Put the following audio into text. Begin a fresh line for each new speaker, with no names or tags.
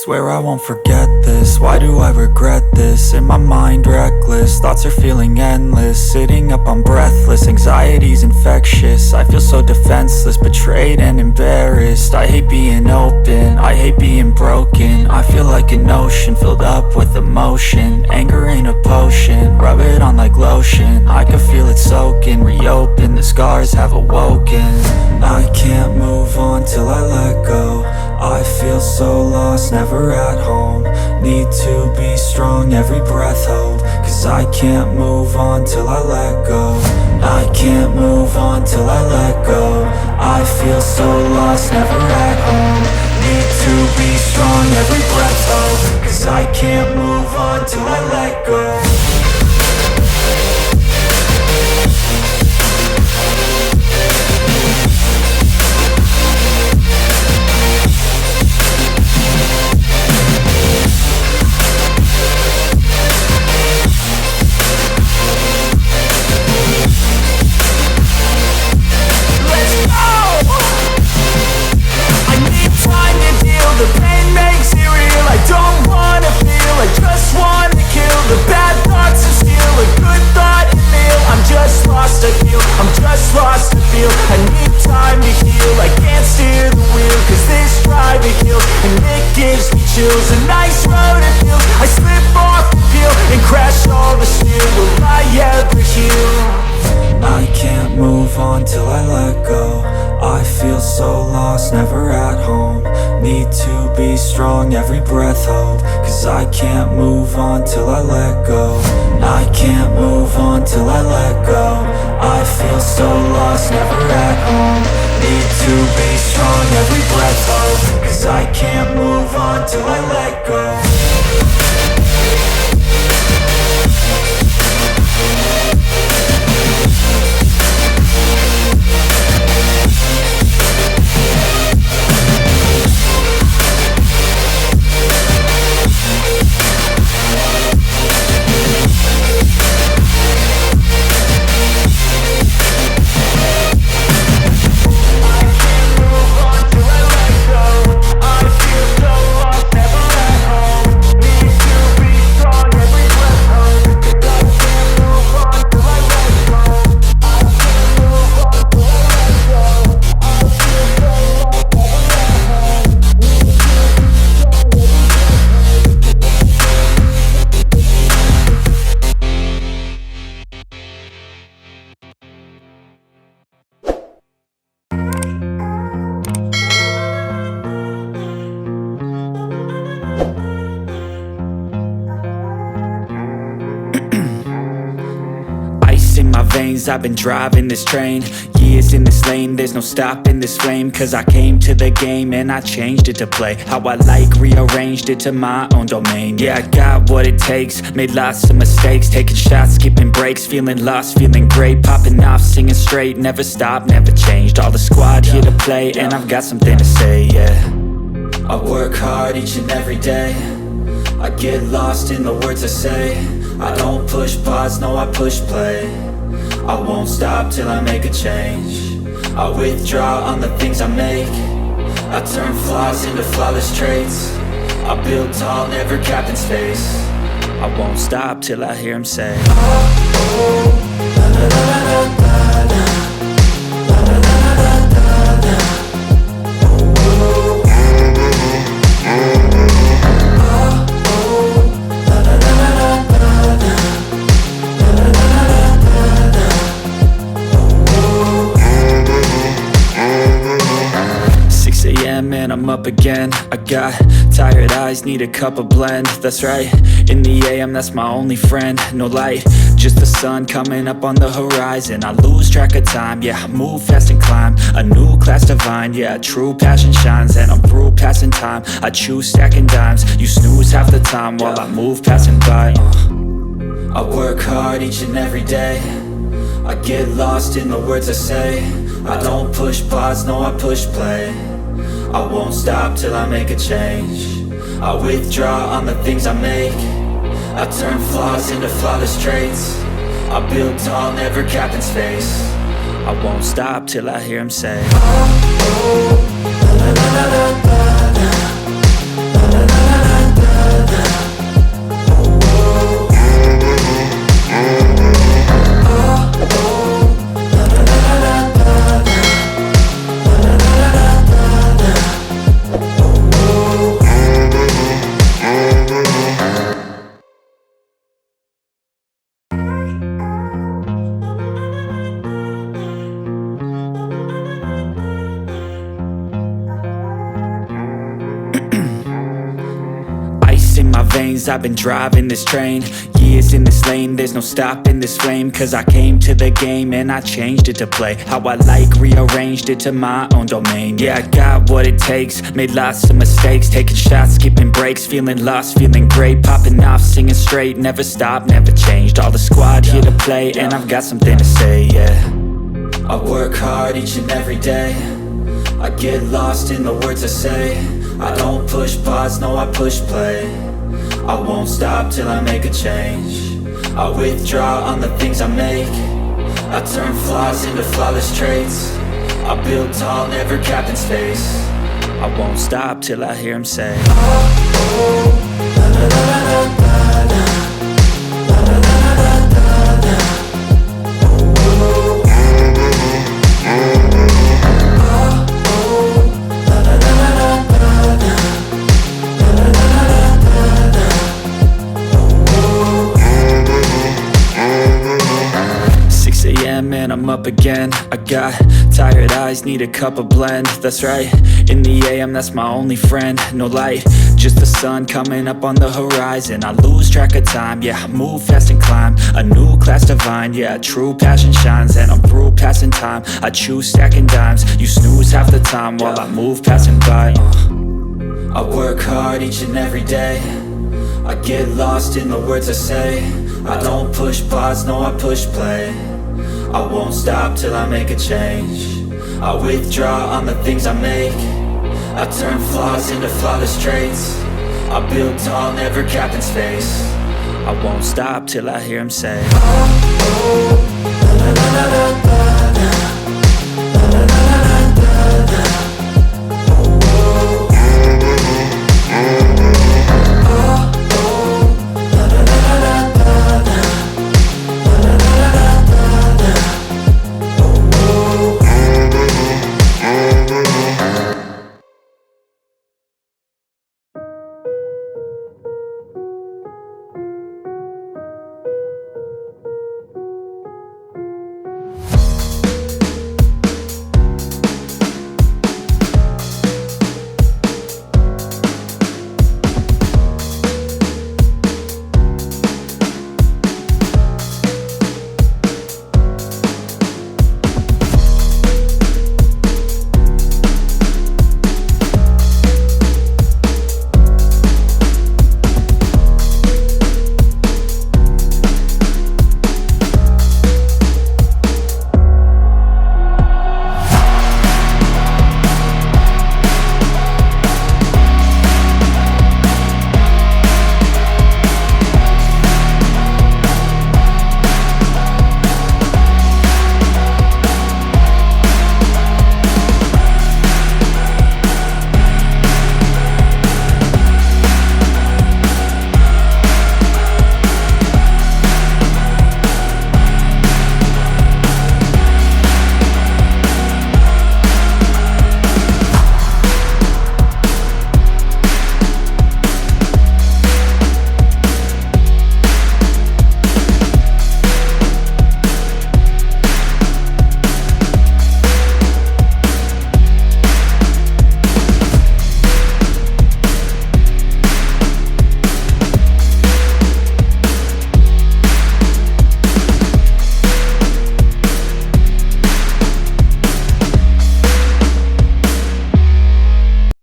Swear I won't forget this, why do I regret this? In my mind reckless, thoughts are feeling endless. Sitting up, I'm breathless, anxiety's infectious. I feel so defenseless, betrayed and embarrassed. I hate being open, I hate being broken. I feel like an ocean filled up with emotion. Anger ain't a potion, rub it on like lotion. I can feel it soaking, reopen, the scars have awoken. I can't move on till I let go. I feel so lost, never at home. Need to be strong, every breath hold. Cause I can't move on till I let go. I can't move on till I let go. I feel so lost, never at home. Need to be strong, every breath hold. Cause I can't move on till I let go.
A nice road it feels. I slip off the peel and crash all the steel. Will I ever heal?
I can't move on till I let go. I feel so lost, never at home. Need to be strong, every breath hold. Cause I can't move on till I let go. I can't move on till I let go. I feel so lost, never at home. Need to be strong, every breath hold. Cause I can't move on till I let go. In my veins, I've been driving this train. Years in this lane, there's no stopping this flame. Cause I came to the game and I changed it to play how I like, rearranged it to my own domain. Yeah, I got what it takes, made lots of mistakes. Taking shots, skipping breaks, feeling lost, feeling great. Popping off, singing straight, never stopped, never changed. All the squad here to play and I've got something to say, yeah. I work hard each and every day. I get lost in the words I say. I don't push pause, no I push play. I won't stop till I make a change. I withdraw on the things I make. I turn flaws into flawless traits. I build tall, never capped in space. I won't stop till I hear him say, oh, oh, la la la la la la. And I'm up again. I got tired eyes, need a cup of blend. That's right, in the AM, that's my only friend. No light, just the sun coming up on the horizon. I lose track of time, yeah, I move fast and climb a new class divine, yeah, true passion shines. And I'm through passing time, I choose stacking dimes. You snooze half the time while I move passing by. I work hard each and every day. I get lost in the words I say. I don't push pause, no I push play. I won't stop till I make a change. I withdraw on the things I make. I turn flaws into flawless traits. I build tall, never capped in space. I won't stop till I hear him say, oh, oh, la la la la la la, la la la la. veins, I've been driving this train. Years in this lane, there's no stopping this flame. Cause I came to the game and I changed it to play how I like, rearranged it to my own domain. Yeah, I got what it takes, made lots of mistakes, taking shots, skipping breaks, feeling lost, feeling great, popping off, singing straight, never stopped, never changed. All the squad here to play, and I've got something to say, yeah. I work hard each and every day, I get lost in the words I say. I don't push pause, no I push play. I won't stop till I make a change. I withdraw on the things I make. I turn flaws into flawless traits. I build tall, never capped in space. I won't stop till I hear him say, oh, oh, la la la la la la. And I'm up again. I got tired eyes, need a cup of blend. That's right, in the AM, that's my only friend. No light, just the sun coming up on the horizon. I lose track of time, yeah, I move fast and climb a new class divine, yeah, true passion shines. And I'm through passing time, I choose stacking dimes. You snooze half the time while I move passing by. I work hard each and every day, I get lost in the words I say. I don't push pause, no I push play. I won't stop till I make a change. I withdraw on the things I make. I turn flaws into flawless traits. I build tall, never capped in space. I won't stop till I hear him say, oh, oh, la la la la la.